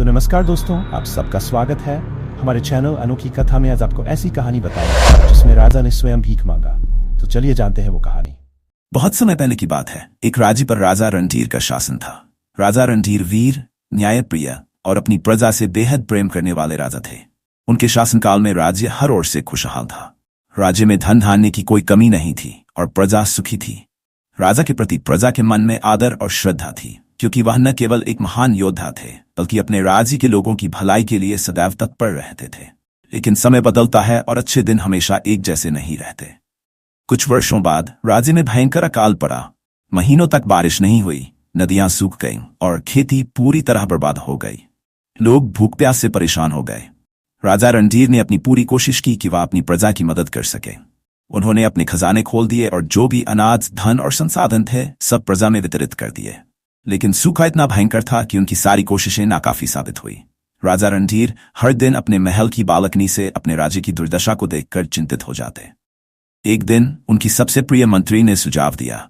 नमस्कार दोस्तों, आप सबका स्वागत है हमारे चैनल अनोखी कथा में। आज आपको ऐसी कहानी बताएं जिसमें राजा ने स्वयं भीख मांगा। तो चलिए जानते हैं वो कहानी। बहुत समय पहले की बात है। एक राज्य पर राजा रणधीर का शासन था। राजा रणधीर वीर, न्यायप्रिय और अपनी प्रजा से बेहद प्रेम करने वाले राजा थे। उनके शासनकाल में राज्य हर ओर से खुशहाल था। राज्य में धन धान्य की कोई कमी नहीं थी और प्रजा सुखी थी। राजा के प्रति प्रजा के मन में आदर और श्रद्धा थी, क्योंकि वह न केवल एक महान योद्धा थे बल्कि अपने राज्य के लोगों की भलाई के लिए सदैव तत्पर रहते थे। लेकिन समय बदलता है और अच्छे दिन हमेशा एक जैसे नहीं रहते। कुछ वर्षों बाद राज्य में भयंकर अकाल पड़ा। महीनों तक बारिश नहीं हुई, नदियां सूख गईं और खेती पूरी तरह बर्बाद हो गई। लोग भूख प्यास से परेशान हो गए। राजा रणधीर ने अपनी पूरी कोशिश की कि वह अपनी प्रजा की मदद कर सके। उन्होंने अपने खजाने खोल दिए और जो भी अनाज, धन और संसाधन थे सब प्रजा में वितरित कर दिए। लेकिन सूखा इतना भयंकर था कि उनकी सारी कोशिशें नाकाफी साबित हुई। राजा रणधीर हर दिन अपने महल की बालकनी से अपने राज्य की दुर्दशा को देखकर चिंतित हो जाते। एक दिन उनकी सबसे प्रिय मंत्री ने सुझाव दिया,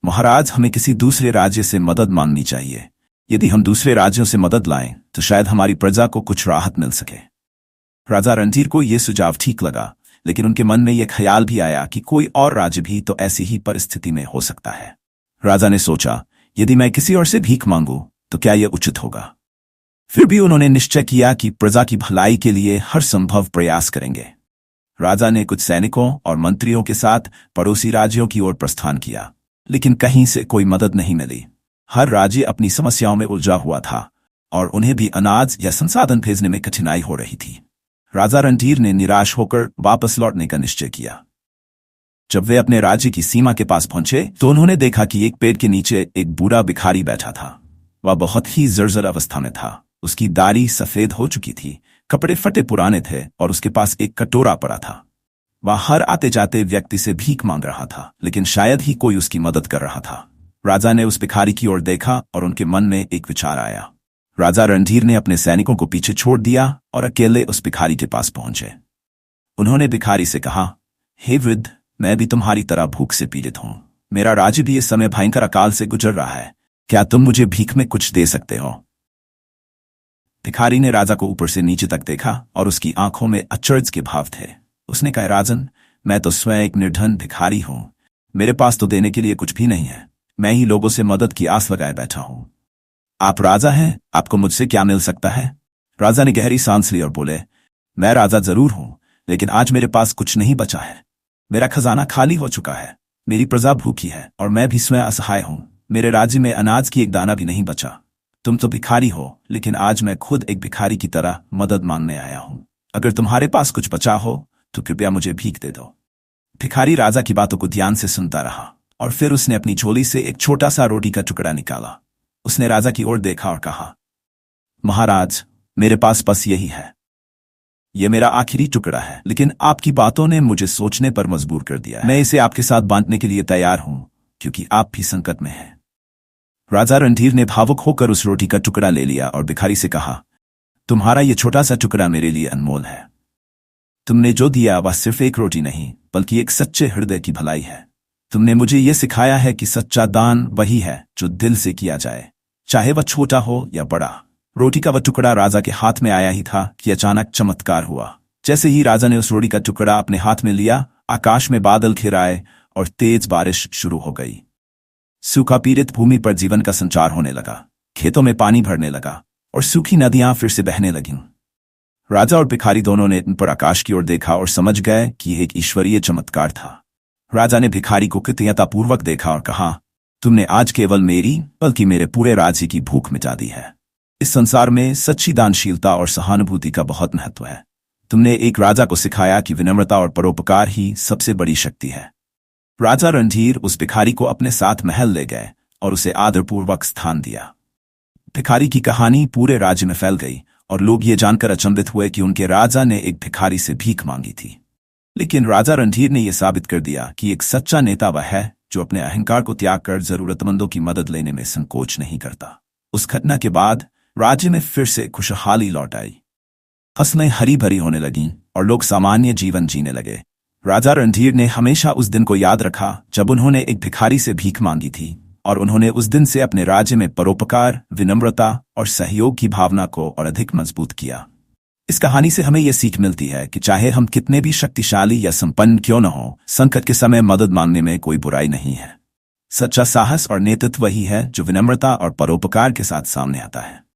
महाराज, हमें किसी दूसरे राज्य से मदद मांगनी चाहिए। यदि हम दूसरे राज्यों से मदद लाएं तो शायद हमारी प्रजा को कुछ राहत मिल सके। राजा रणधीर को यह सुझाव ठीक लगा, लेकिन उनके मन में यह ख्याल भी आया कि कोई और राज्य भी तो ऐसी ही परिस्थिति में हो सकता है। राजा ने सोचा, यदि मैं किसी और से भीख मांगूं तो क्या यह उचित होगा। फिर भी उन्होंने निश्चय किया कि प्रजा की भलाई के लिए हर संभव प्रयास करेंगे। राजा ने कुछ सैनिकों और मंत्रियों के साथ पड़ोसी राज्यों की ओर प्रस्थान किया, लेकिन कहीं से कोई मदद नहीं मिली। हर राज्य अपनी समस्याओं में उलझा हुआ था और उन्हें भी अनाज या संसाधन भेजने में कठिनाई हो रही थी। राजा रणधीर ने निराश होकर वापस लौटने का निश्चय किया। जब वे अपने राज्य की सीमा के पास पहुंचे तो उन्होंने देखा कि एक पेड़ के नीचे एक बूढ़ा भिखारी बैठा था। वह बहुत ही जर्जर अवस्था में था। उसकी दाढ़ी सफेद हो चुकी थी, कपड़े फटे पुराने थे और उसके पास एक कटोरा पड़ा था। वह हर आते जाते व्यक्ति से भीख मांग रहा था, लेकिन शायद ही कोई उसकी मदद कर रहा था। राजा ने उस भिखारी की ओर देखा और उनके मन में एक विचार आया। राजा रणधीर ने अपने सैनिकों को पीछे छोड़ दिया और अकेले उस भिखारी के पास पहुंचे। उन्होंने भिखारी से कहा, हे वृद्ध, मैं भी तुम्हारी तरह भूख से पीड़ित हूं। मेरा राज्य भी इस समय भयंकर अकाल से गुजर रहा है। क्या तुम मुझे भीख में कुछ दे सकते हो? भिखारी ने राजा को ऊपर से नीचे तक देखा और उसकी आंखों में आश्चर्य के भाव थे। उसने कहा, राजन, मैं तो स्वयं एक निर्धन भिखारी हूं। मेरे पास तो देने के लिए कुछ भी नहीं है। मैं ही लोगों से मदद की आस लगाए बैठा हूं। आप राजा हैं, आपको मुझसे क्या मिल सकता है? राजा ने गहरी सांस ली और बोले, मैं राजा जरूर हूं, लेकिन आज मेरे पास कुछ नहीं बचा है। मेरा खजाना खाली हो चुका है। मेरी प्रजा भूखी है और मैं भी स्वयं असहाय हूं। मेरे राज्य में अनाज की एक दाना भी नहीं बचा। तुम तो भिखारी हो, लेकिन आज मैं खुद एक भिखारी की तरह मदद मांगने आया हूं। अगर तुम्हारे पास कुछ बचा हो तो कृपया मुझे भीख दे दो। भिखारी राजा की बातों को ध्यान से सुनता रहा और फिर उसने अपनी झोली से एक छोटा सा रोटी का टुकड़ा निकाला। उसने राजा की ओर देखा और कहा, महाराज, मेरे पास बस यही है। यह मेरा आखिरी टुकड़ा है, लेकिन आपकी बातों ने मुझे सोचने पर मजबूर कर दिया है। मैं इसे आपके साथ बांटने के लिए तैयार हूं, क्योंकि आप भी संकट में हैं। राजा रणधीर ने भावुक होकर उस रोटी का टुकड़ा ले लिया और भिखारी से कहा, तुम्हारा यह छोटा सा टुकड़ा मेरे लिए अनमोल है। तुमने जो दिया वह सिर्फ एक रोटी नहीं, बल्कि एक सच्चे हृदय की भलाई है। तुमने मुझे यह सिखाया है कि सच्चा दान वही है जो दिल से किया जाए, चाहे वह छोटा हो या बड़ा। रोटी का वह टुकड़ा राजा के हाथ में आया ही था कि अचानक चमत्कार हुआ। जैसे ही राजा ने उस रोटी का टुकड़ा अपने हाथ में लिया, आकाश में बादल घिर आए और तेज बारिश शुरू हो गई। सूखा पीड़ित भूमि पर जीवन का संचार होने लगा। खेतों में पानी भरने लगा और सूखी नदियां फिर से बहने लगीं। राजा और भिखारी दोनों ने इन पर आकाश की ओर देखा और समझ गए कि यह एक ईश्वरीय चमत्कार था। राजा ने भिखारी को कृतज्ञतापूर्वक देखा और कहा, तुमने आज केवल मेरी बल्कि मेरे पूरे राज्य की भूख मिटा दी है। इस संसार में सच्ची दानशीलता और सहानुभूति का बहुत महत्व है। तुमने एक राजा को सिखाया कि विनम्रता और परोपकार ही सबसे बड़ी शक्ति है। राजा रणधीर उस भिखारी को अपने साथ महल ले गए और उसे आदरपूर्वक स्थान दिया। भिखारी की कहानी पूरे राज्य में फैल गई और लोग ये जानकर अचंभित हुए कि उनके राजा ने एक भिखारी से भीख मांगी थी। लेकिन राजा रणधीर ने यह साबित कर दिया कि एक सच्चा नेता वह है जो अपने अहंकार को त्याग कर जरूरतमंदों की मदद लेने में संकोच नहीं करता। उस घटना के बाद राज्य में फिर से खुशहाली लौट आई। फसलें हरी भरी होने लगीं और लोग सामान्य जीवन जीने लगे। राजा रणधीर ने हमेशा उस दिन को याद रखा जब उन्होंने एक भिखारी से भीख मांगी थी और उन्होंने उस दिन से अपने राज्य में परोपकार, विनम्रता और सहयोग की भावना को और अधिक मजबूत किया। इस कहानी से हमें यह सीख मिलती है कि चाहे हम कितने भी शक्तिशाली या संपन्न क्यों न हो, संकट के समय मदद मांगने में कोई बुराई नहीं है। सच्चा साहस और नेतृत्व वही है जो विनम्रता और परोपकार के साथ सामने आता है।